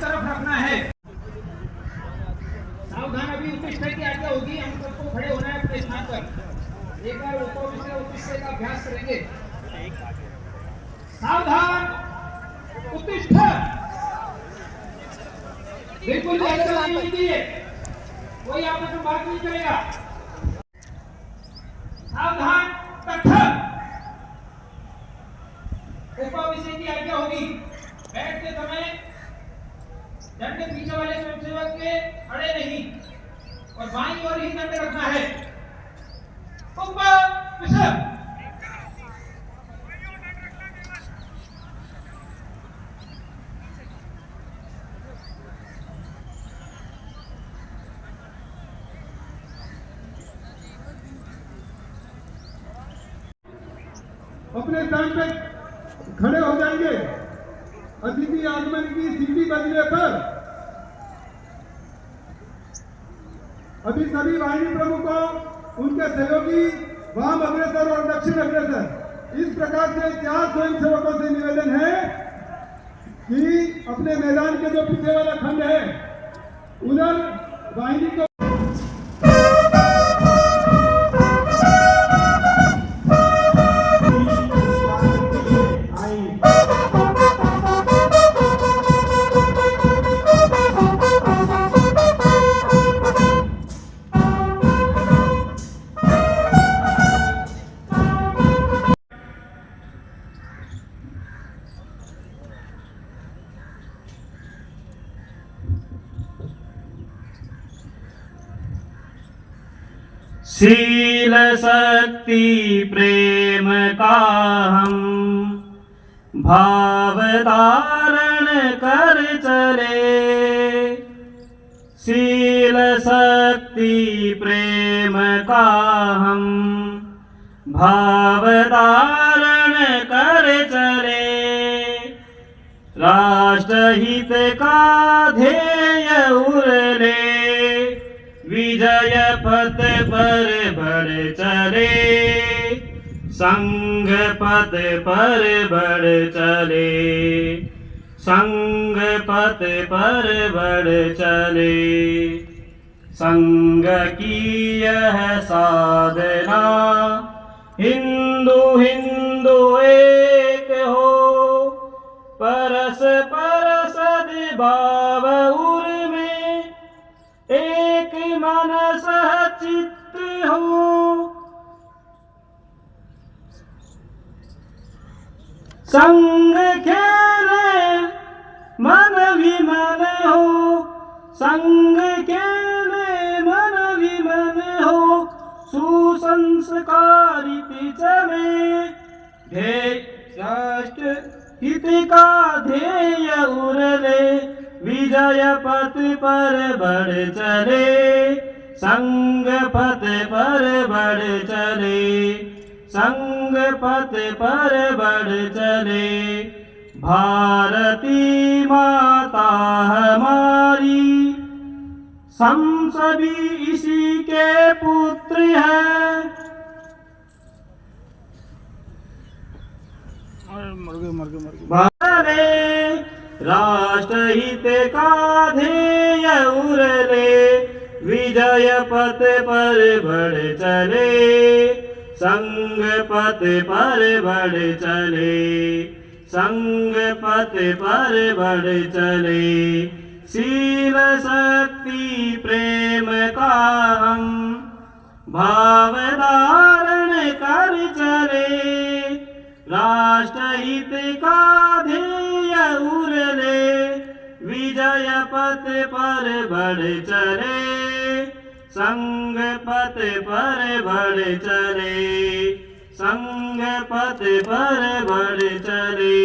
तरफ रखना है। सावधान, अभी उत्तिष्ठ की आज्ञा होगी, हम सबको खड़े होना है अपने स्थान पर। एक बार उत्तिष्ठ का अभ्यास करेंगे। सावधान, उत्तिष्ठ। बिल्कुल भी ऐसा नहीं कीजिए, कोई आपस में बात नहीं करेगा। सावधान, कथक। उपविष्ट की आज्ञा होगी। बैठते समय दंड पीछे वाले स्वयंसेवक के खड़े नहीं और बाईं ओर ही दंड रखना है। उपविष्ट। अपने स्थान पे खड़े हो जाएंगे। अतिथि आगमन की सीटी बजने पर अभी सभी वाहिनी प्रमुखों, उनके सहयोगी वाम अग्रसर और दक्षिण अग्रसर, इस प्रकार से 4 स्वयंसेवकों से निवेदन है कि अपने मैदान के जो पीछे वाला खंड है उधर वाहिनी को शील शक्ति प्रेम का हम भाव धारण कर चले। शील शक्ति प्रेम का हम भाव धारण कर चले। राष्ट्रहित का ध्येय उरले, विजय पथ पर बढ़ चले। संघ पथ पर बढ़ चले, संघ पथ पर बढ़ चले। संघ की यह साधना, हिंदू हिंदू एक हो। परस्पर सद्भाव उर में एक मन सहचित्त हो। संग खेले मन विमन हो, संग खेले मन विमन हो। सुसंस्कारित चले, ध्येय राष्ट्र हित का ध्येय उरले। विजय पथ पर बढ़ चले, संग पथ पर बढ़ चले। संग पथ पर बढ़ चले। भारती माता हमारी, हम सभी इसी के पुत्र हैं। राष्ट्रहित का ध्येय उरले, विजय पथ पर बढ़ चले। संग पथ पर बढ़ चले, संग पथ पर बढ़ चले। शील शक्ति प्रेम का हम भाव धारण कर चले। राष्ट्रहित का ध्येय उरले, विजय पथ पर बढ़ चले। संग पथ पर बढ़ चले, संग पथ पर बढ़ चले।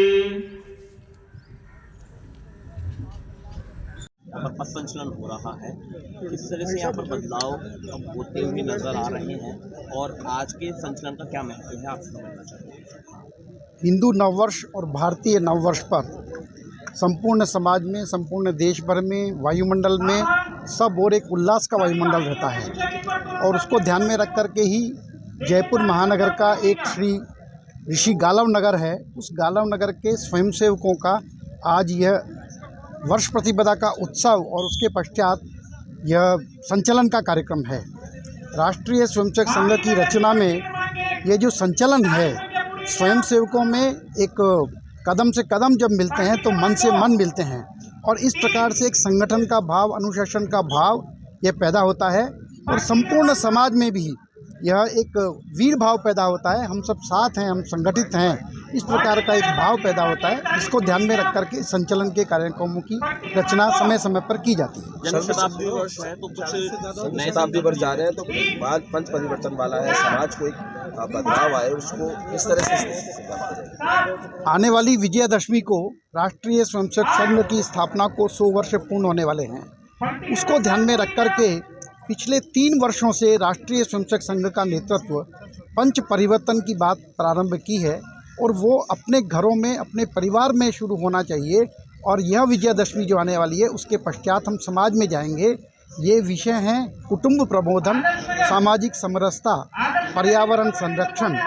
यहाँ पर पथ संचलन हो रहा है, किस तरह से यहाँ पर बदलाव अब होते हुए नजर आ रहे हैं और आज के संचलन का क्या महत्व है, आप समझना चाहते हैं? हिंदू नववर्ष और भारतीय नववर्ष पर संपूर्ण समाज में, संपूर्ण देश भर में, वायुमंडल में सब और एक उल्लास का वायुमंडल रहता है और उसको ध्यान में रख कर के ही जयपुर महानगर का एक श्री ऋषि गालव नगर है, उस गालव नगर के स्वयंसेवकों का आज यह वर्ष प्रतिपदा का उत्सव और उसके पश्चात यह संचलन का कार्यक्रम है। राष्ट्रीय स्वयंसेवक संघ की रचना में ये जो संचलन है, स्वयंसेवकों में एक कदम से कदम जब मिलते हैं तो मन से मन मिलते हैं और इस प्रकार से एक संगठन का भाव, अनुशासन का भाव ये पैदा होता है और संपूर्ण समाज में भी यह एक वीर भाव पैदा होता है। हम सब साथ हैं, हम संगठित हैं, इस प्रकार का एक भाव पैदा होता है जिसको ध्यान में रख करके संचलन के कार्यक्रमों की रचना समय समय पर की जाती है। जन्म शताब्दी वर्ष है तो कुछ नए शताब्दी वर्ष जा रहे हैं तो बाद पंच परिवर्तन वाला है, समाज को एक बदलाव आए, उसको इस तरह से आने वाली विजयादशमी को राष्ट्रीय स्वयंसेवक संघ की स्थापना को 100 वर्ष पूर्ण होने वाले हैं। उसको ध्यान में रख करके पिछले 3 वर्षों से राष्ट्रीय स्वयंसेवक संघ का नेतृत्व पंच परिवर्तन की बात प्रारंभ की है और वो अपने घरों में, अपने परिवार में शुरू होना चाहिए और यह विजयादशमी जो आने वाली है उसके पश्चात हम समाज में जाएंगे। ये विषय हैं कुटुंब प्रबोधन, सामाजिक समरसता, पर्यावरण संरक्षण,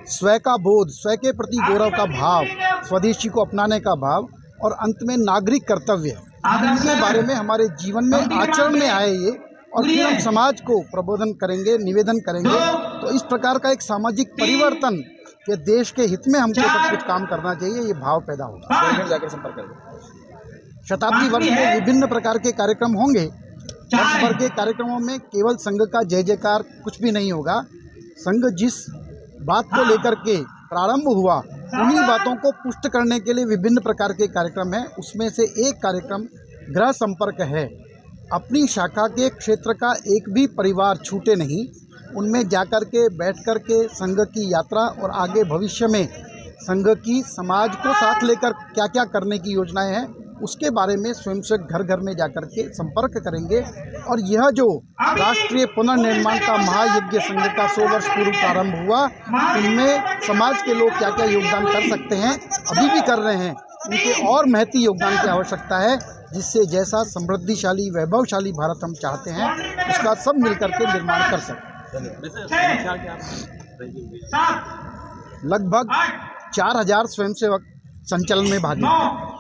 स्वयं का बोध, स्वयं के प्रति गौरव का भाव, स्वदेशी को अपनाने का भाव और अंत में नागरिक कर्तव्य। इनके बारे में हमारे जीवन में आचरण में आए ये और फिर हम समाज को प्रबोधन करेंगे, निवेदन करेंगे। तो इस प्रकार का एक सामाजिक परिवर्तन के देश के हित में हमको सब कुछ काम करना चाहिए, ये भाव पैदा होगा। जाकर संपर्क करेंगे। शताब्दी वर्ष में विभिन्न प्रकार के कार्यक्रम होंगे। वर्ष भर के कार्यक्रमों में केवल संघ का जय जयकार कुछ भी नहीं होगा। संघ जिस बात को लेकर के प्रारंभ हुआ, उन्हीं बातों को पुष्ट करने के लिए विभिन्न प्रकार के कार्यक्रम हैं। उसमें से एक कार्यक्रम गृह संपर्क है। अपनी शाखा के क्षेत्र का एक भी परिवार छूटे नहीं, उनमें जाकर के बैठ कर के संघ की यात्रा और आगे भविष्य में संघ की समाज को साथ लेकर क्या क्या करने की योजनाएं हैं उसके बारे में स्वयंसेवक घर घर में जाकर के संपर्क करेंगे। और यह जो राष्ट्रीय पुनर्निर्माण का महायज्ञ संघ का 100 वर्ष पूर्व प्रारंभ हुआ, उनमें समाज के लोग क्या क्या योगदान कर सकते हैं, अभी भी कर रहे हैं, उनके और महती योगदान की आवश्यकता है, जिससे जैसा समृद्धिशाली वैभवशाली भारत हम चाहते हैं उसका सब मिलकर के निर्माण कर सकें। लगभग 4000 स्वयंसेवक संचलन में भाग लेंगे।